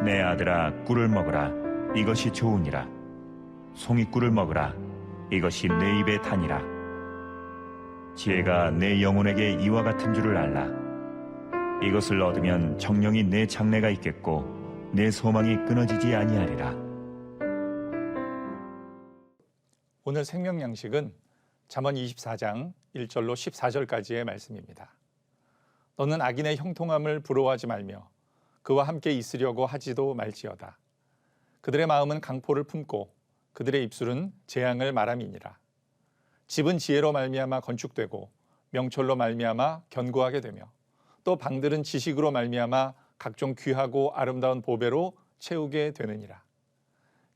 내 아들아 꿀을 먹으라. 이것이 좋으니라. 송이꿀을 먹으라. 이것이 내 입에 다니라. 지혜가 내 영혼에게 이와 같은 줄을 알라. 이것을 얻으면 정령이 내 장래가 있겠고 내 소망이 끊어지지 아니하리라. 오늘 생명양식은 잠언 24장 1절로 14절까지의 말씀입니다. 너는 악인의 형통함을 부러워하지 말며 그와 함께 있으려고 하지도 말지어다. 그들의 마음은 강포를 품고 그들의 입술은 재앙을 말함이니라. 집은 지혜로 말미암아 건축되고 명철로 말미암아 견고하게 되며 또 방들은 지식으로 말미암아 각종 귀하고 아름다운 보배로 채우게 되느니라.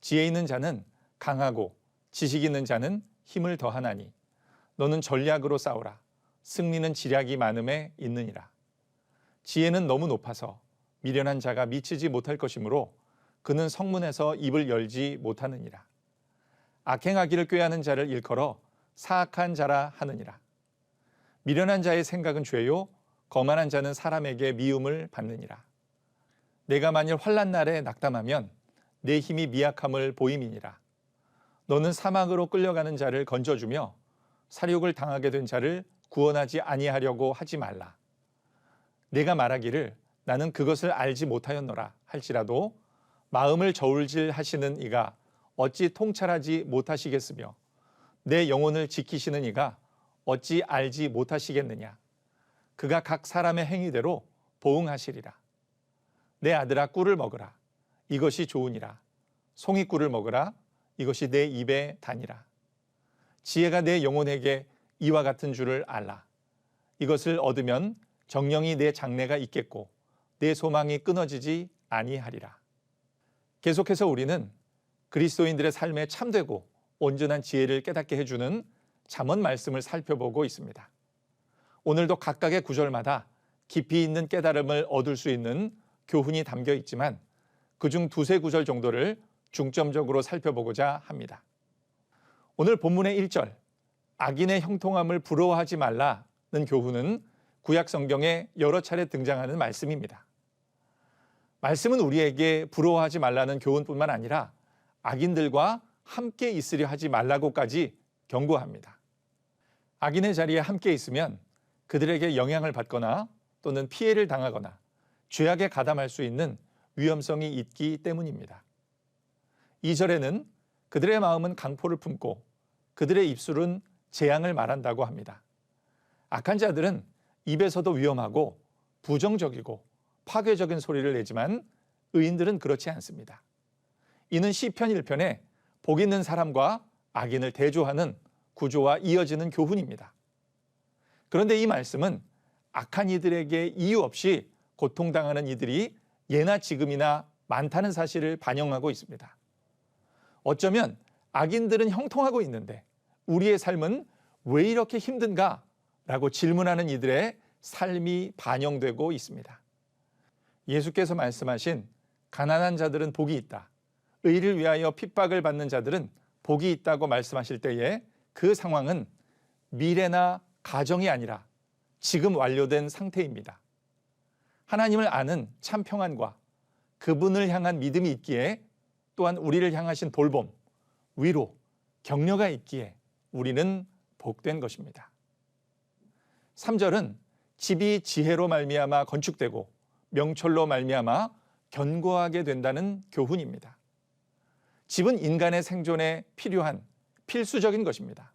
지혜 있는 자는 강하고 지식 있는 자는 힘을 더하나니 너는 전략으로 싸우라. 승리는 지략이 많음에 있느니라. 지혜는 너무 높아서 미련한 자가 미치지 못할 것이므로 그는 성문에서 입을 열지 못하느니라. 악행하기를 꾀하는 자를 일컬어 사악한 자라 하느니라. 미련한 자의 생각은 죄요 거만한 자는 사람에게 미움을 받느니라. 내가 만일 환난 날에 낙담하면 내 힘이 미약함을 보임이니라. 너는 사막으로 끌려가는 자를 건져주며 살육을 당하게 된 자를 구원하지 아니하려고 하지 말라. 내가 말하기를 나는 그것을 알지 못하였노라 할지라도 마음을 저울질 하시는 이가 어찌 통찰하지 못하시겠으며 내 영혼을 지키시는 이가 어찌 알지 못하시겠느냐. 그가 각 사람의 행위대로 보응하시리라. 내 아들아 꿀을 먹으라. 이것이 좋으니라. 송이꿀을 먹으라. 이것이 내 입에 다니라. 지혜가 내 영혼에게 이와 같은 줄을 알라. 이것을 얻으면 정령이 내 장래가 있겠고 내 소망이 끊어지지 아니하리라. 계속해서 우리는 그리스도인들의 삶에 참되고 온전한 지혜를 깨닫게 해주는 잠언 말씀을 살펴보고 있습니다. 오늘도 각각의 구절마다 깊이 있는 깨달음을 얻을 수 있는 교훈이 담겨 있지만 그중 두세 구절 정도를 중점적으로 살펴보고자 합니다. 오늘 본문의 1절 악인의 형통함을 부러워하지 말라는 교훈은 구약 성경에 여러 차례 등장하는 말씀입니다. 말씀은 우리에게 부러워하지 말라는 교훈뿐만 아니라 악인들과 함께 있으려 하지 말라고까지 경고합니다. 악인의 자리에 함께 있으면 그들에게 영향을 받거나 또는 피해를 당하거나 죄악에 가담할 수 있는 위험성이 있기 때문입니다. 2절에는 그들의 마음은 강포를 품고 그들의 입술은 재앙을 말한다고 합니다. 악한 자들은 입에서도 위험하고 부정적이고 파괴적인 소리를 내지만 의인들은 그렇지 않습니다. 이는 시편 1편에 복 있는 사람과 악인을 대조하는 구조와 이어지는 교훈입니다. 그런데 이 말씀은 악한 이들에게 이유 없이 고통당하는 이들이 예나 지금이나 많다는 사실을 반영하고 있습니다. 어쩌면 악인들은 형통하고 있는데 우리의 삶은 왜 이렇게 힘든가? 라고 질문하는 이들의 삶이 반영되고 있습니다. 예수께서 말씀하신 가난한 자들은 복이 있다. 의를 위하여 핍박을 받는 자들은 복이 있다고 말씀하실 때에 그 상황은 미래나 가정이 아니라 지금 완료된 상태입니다. 하나님을 아는 참 평안과 그분을 향한 믿음이 있기에 또한 우리를 향하신 돌봄, 위로, 격려가 있기에 우리는 복된 것입니다. 3절은 집이 지혜로 말미암아 건축되고 명철로 말미암아 견고하게 된다는 교훈입니다. 집은 인간의 생존에 필요한 필수적인 것입니다.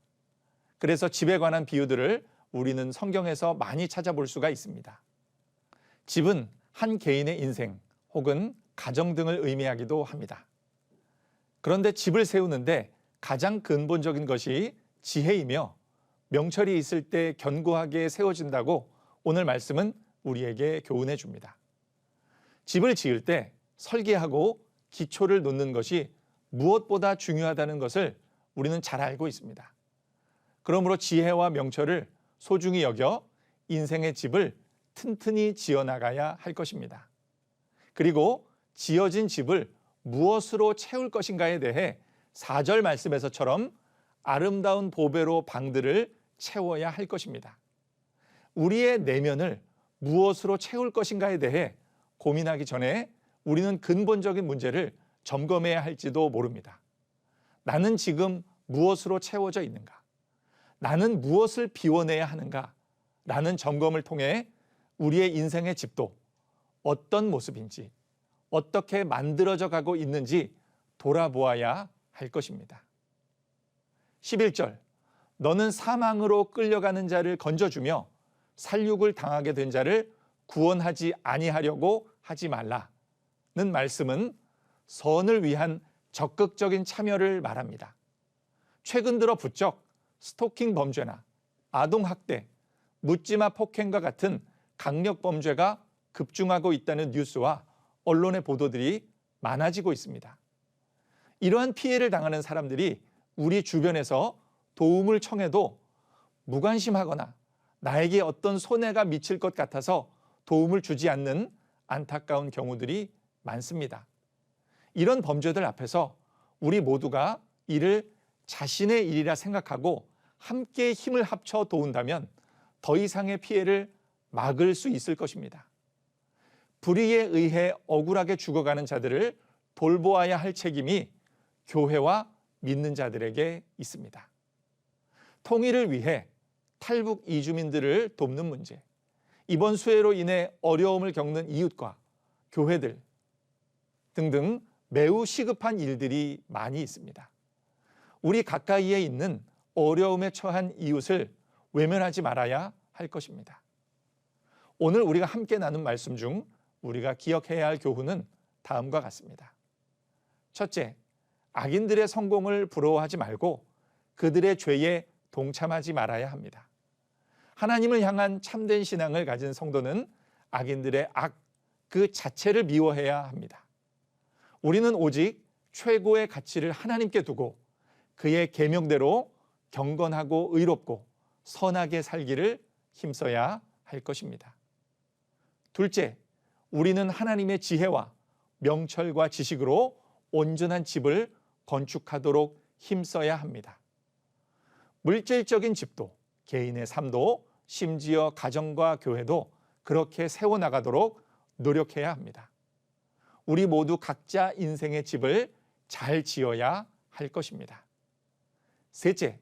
그래서 집에 관한 비유들을 우리는 성경에서 많이 찾아볼 수가 있습니다. 집은 한 개인의 인생 혹은 가정 등을 의미하기도 합니다. 그런데 집을 세우는데 가장 근본적인 것이 지혜이며 명철이 있을 때 견고하게 세워진다고 오늘 말씀은 우리에게 교훈해 줍니다. 집을 지을 때 설계하고 기초를 놓는 것이 무엇보다 중요하다는 것을 우리는 잘 알고 있습니다. 그러므로 지혜와 명철을 소중히 여겨 인생의 집을 튼튼히 지어나가야 할 것입니다. 그리고 지어진 집을 무엇으로 채울 것인가에 대해 4절 말씀에서처럼 아름다운 보배로 방들을 채워야 할 것입니다. 우리의 내면을 무엇으로 채울 것인가에 대해 고민하기 전에 우리는 근본적인 문제를 점검해야 할지도 모릅니다. 나는 지금 무엇으로 채워져 있는가? 나는 무엇을 비워내야 하는가? 라는 점검을 통해 우리의 인생의 집도 어떤 모습인지, 어떻게 만들어져 가고 있는지 돌아보아야 할 것입니다. 11절, 너는 사망으로 끌려가는 자를 건져주며 살육을 당하게 된 자를 구원하지 아니하려고 하지 말라는 말씀은 선을 위한 적극적인 참여를 말합니다. 최근 들어 부쩍 스토킹 범죄나 아동학대, 묻지마 폭행과 같은 강력 범죄가 급증하고 있다는 뉴스와 언론의 보도들이 많아지고 있습니다. 이러한 피해를 당하는 사람들이 우리 주변에서 도움을 청해도 무관심하거나 나에게 어떤 손해가 미칠 것 같아서 도움을 주지 않는 안타까운 경우들이 많습니다. 이런 범죄들 앞에서 우리 모두가 이를 자신의 일이라 생각하고 함께 힘을 합쳐 도운다면 더 이상의 피해를 막을 수 있을 것입니다. 불의에 의해 억울하게 죽어가는 자들을 돌보아야 할 책임이 교회와 믿는 자들에게 있습니다. 통일을 위해 탈북 이주민들을 돕는 문제, 이번 수해로 인해 어려움을 겪는 이웃과 교회들 등등 매우 시급한 일들이 많이 있습니다. 우리 가까이에 있는 어려움에 처한 이웃을 외면하지 말아야 할 것입니다. 오늘 우리가 함께 나눈 말씀 중 우리가 기억해야 할 교훈은 다음과 같습니다. 첫째, 악인들의 성공을 부러워하지 말고 그들의 죄에 동참하지 말아야 합니다. 하나님을 향한 참된 신앙을 가진 성도는 악인들의 악 그 자체를 미워해야 합니다. 우리는 오직 최고의 가치를 하나님께 두고 그의 계명대로 경건하고 의롭고 선하게 살기를 힘써야 할 것입니다. 둘째, 우리는 하나님의 지혜와 명철과 지식으로 온전한 집을 건축하도록 힘써야 합니다. 물질적인 집도, 개인의 삶도, 심지어 가정과 교회도 그렇게 세워나가도록 노력해야 합니다. 우리 모두 각자 인생의 집을 잘 지어야 할 것입니다. 셋째,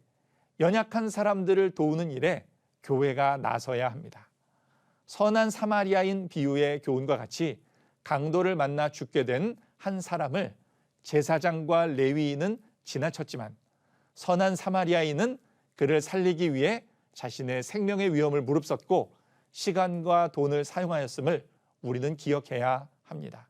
연약한 사람들을 도우는 일에 교회가 나서야 합니다. 선한 사마리아인 비유의 교훈과 같이 강도를 만나 죽게 된 한 사람을 제사장과 레위인은 지나쳤지만 선한 사마리아인은 그를 살리기 위해 자신의 생명의 위험을 무릅썼고 시간과 돈을 사용하였음을 우리는 기억해야 합니다.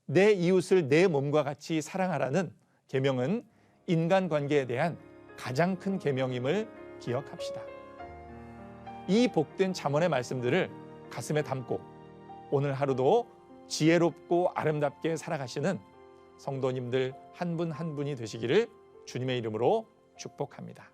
내 이웃을 내 몸과 같이 사랑하라는 계명은 인간관계에 대한 가장 큰 계명임을 기억합시다. 이 복된 잠언의 말씀들을 가슴에 담고 오늘 하루도 지혜롭고 아름답게 살아가시는 성도님들 한 분 한 분이 되시기를 주님의 이름으로 축복합니다.